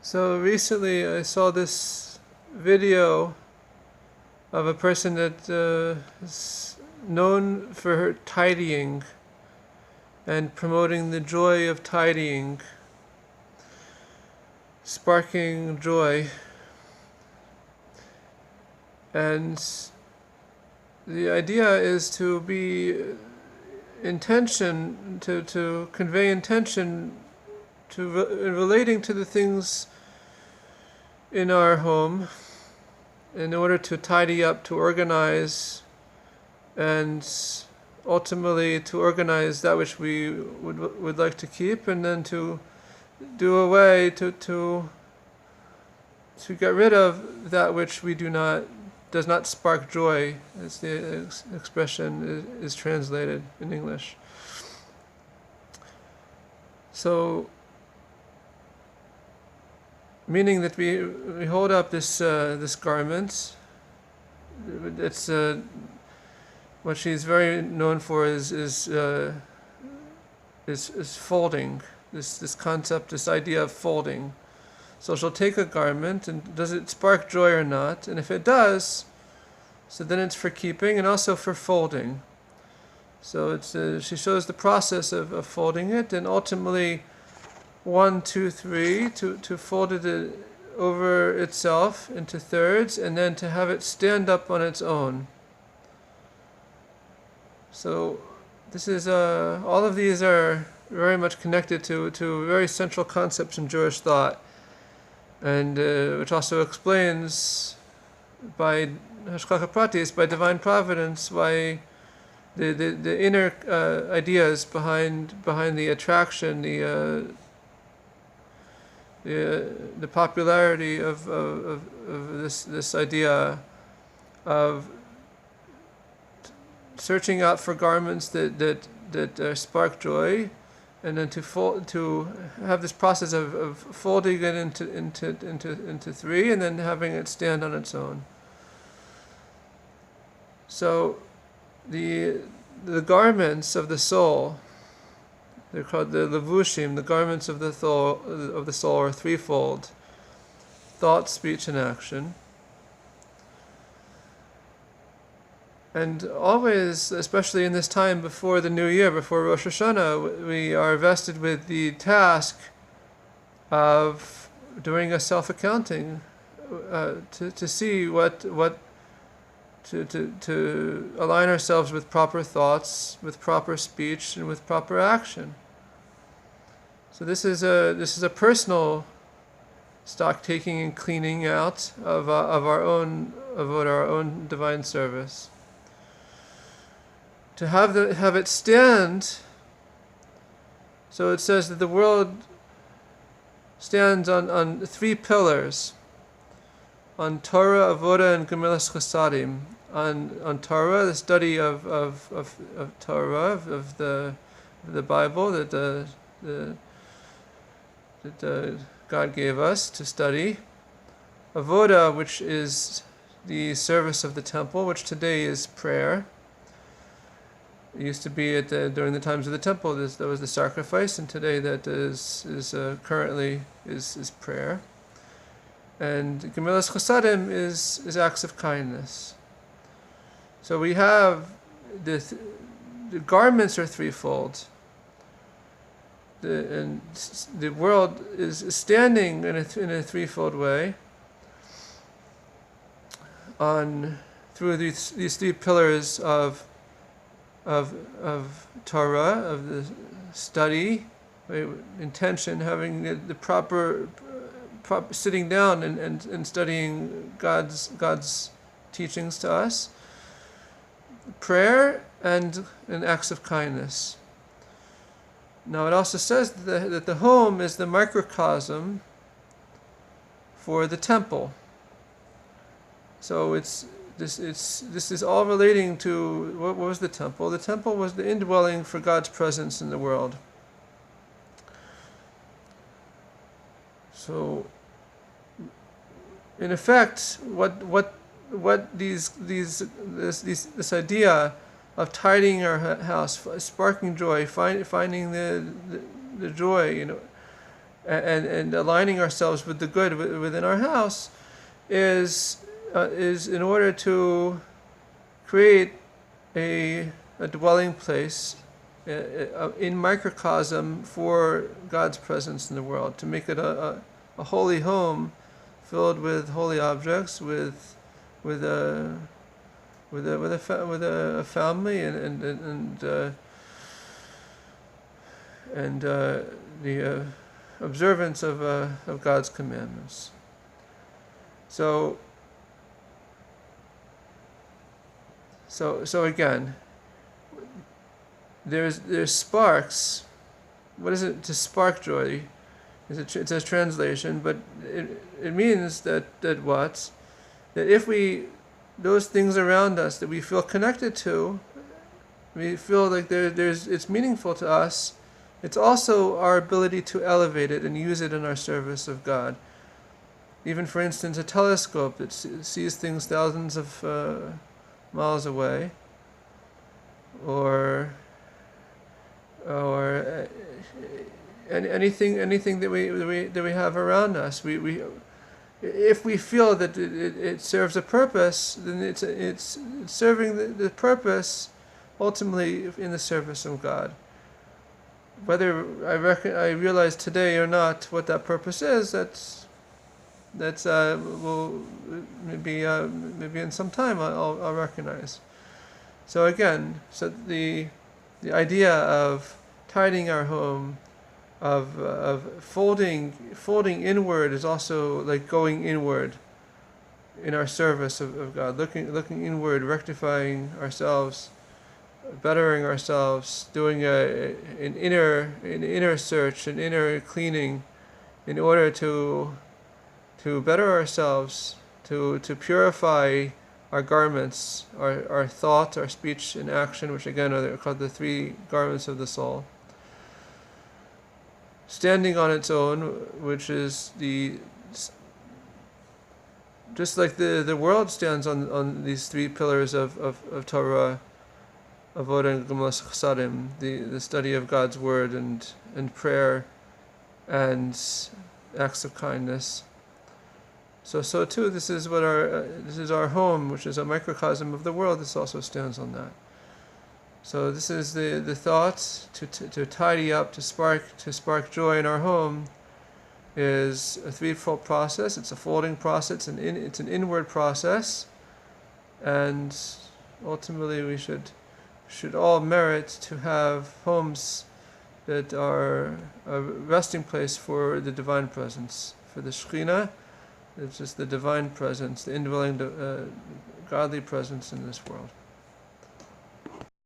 So recently I saw this video of a person that is known for her tidying and promoting the joy of tidying, sparking joy. And the idea is to be intention, to convey intention in relating to the things in our home in order to tidy up, to organize, and ultimately to organize that which we would like to keep, and then to do away, to get rid of that which we does not spark joy, as the expression is translated in English. So, meaning that we hold up this garment. It's what she's very known for is folding. This concept, this idea of folding. So she'll take a garment, and does it spark joy or not? And if it does, so then it's for keeping and also for folding. So it's she shows the process of folding it, and ultimately 1, 2, 3 to fold it over itself into thirds, and then to have it stand up on its own. So this is all of these are very much connected to very central concepts in Jewish thought, and which also explains by Hashgacha Pratis, by divine providence, why the inner ideas behind the attraction, the popularity of this idea of searching out for garments that spark joy, and then to have this process of folding it into three, and then having it stand on its own. So the garments of the soul, they're called the levushim, the garments of the soul are threefold: thought, speech, and action. And always, especially in this time before the New Year, before Rosh Hashanah, we are vested with the task of doing a self-accounting, to see to align ourselves with proper thoughts, with proper speech, and with proper action. So this is a personal stock taking and cleaning out of our own divine service. To have it stand. So it says that the world stands on three pillars: on Torah, Avodah, and Gemilas Chasadim. On Torah, the study of Torah, of the Bible that God gave us to study. Avodah, which is the service of the temple, which today is prayer. It used to be during the times of the temple. There was the sacrifice, and today that is currently prayer. And Gemilas Chasadim is acts of kindness. So we have the garments are threefold. And the world is standing in a threefold way through these three pillars of Torah, of the study, intention, having the proper sitting down and studying God's teachings to us, prayer, and acts of kindness. Now it also says that the home is the microcosm for the temple. So this is all relating to what was the temple. The temple was the indwelling for God's presence in the world. So, in effect, what this idea of tidying our house, sparking joy, finding the joy, and aligning ourselves with the good within our house is in order to create a dwelling place in microcosm for God's presence in the world, to make it a holy home filled with holy objects, with a family and the observance of God's commandments. So again, there's sparks. What is it to spark joy? It's a translation, but it means that if those things around us that we feel connected to, we feel like it's meaningful to us, it's also our ability to elevate it and use it in our service of God. Even, for instance, a telescope that sees things thousands of miles away, or anything that we have around us. If we feel that it serves a purpose, then it's serving the purpose ultimately in the service of God. Whether I realize today or not what that purpose is, that's will maybe in some time I'll recognize. So again, the idea of tidying our home, of folding inward, is also like going inward in our service of God, looking inward, rectifying ourselves, bettering ourselves, doing an inner search, an inner cleaning, in order to better ourselves, to purify our garments, our thought, our speech, and action, which again are called the three garments of the soul. Standing on its own, which is just like the world stands on these three pillars of Torah, Avodah, and Gemilas Chasadim, the study of God's word and prayer and acts of kindness. So too, this is our home, which is a microcosm of the world. This also stands on that. So this is the thought to tidy up, to spark joy in our home, is a threefold process. It's a folding process, it's an inward process, and ultimately we should all merit to have homes that are a resting place for the divine presence, for the Shekhinah. It's just the divine presence, the indwelling godly presence in this world.